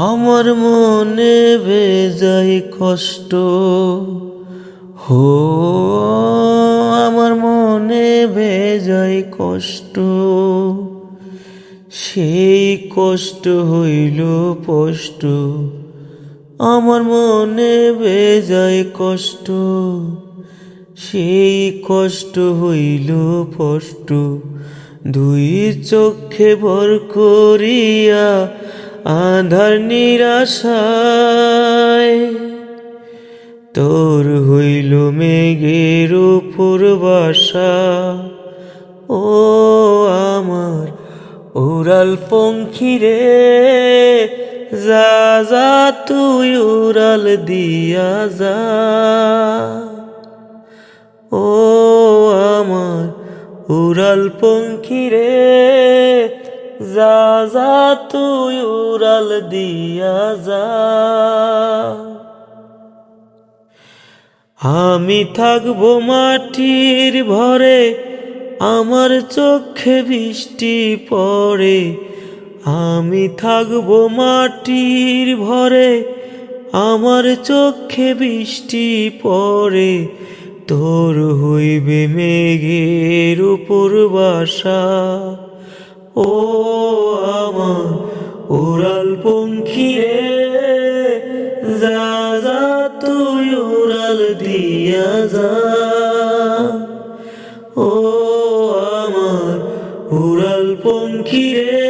আমার মনে বেজায় কষ্ট, হো আমার মনে বেজায় কষ্ট, সেই কষ্ট হইল স্পষ্ট। আমার মনে বেজায় কষ্ট, সেই কষ্ট হইল স্পষ্ট। দুই চোখে ভর করিয়া আঁধার নিরাশায়, তোর হইল মেঘের উপর বাসা। ও আমার উড়াল পঙ্খী রে, যা যা তুই উড়াল দিয়া যা। ও আমার উড়াল পঙ্খী রে, যা যা তুই উড়াল দিয়া যা। আমি থাকবো মাটির ভরে, আমার চোখে বৃষ্টি পড়ে। আমি থাকবো মাটির ভরে, আমার চোখে বৃষ্টি পড়ে। তোর হইবে মেঘের উপর বাসা। ও আমার উড়াল পঙ্খী রে, যা যা তুই উড়াল দিয়া যা। ও আমার উড়াল পঙ্খী রে,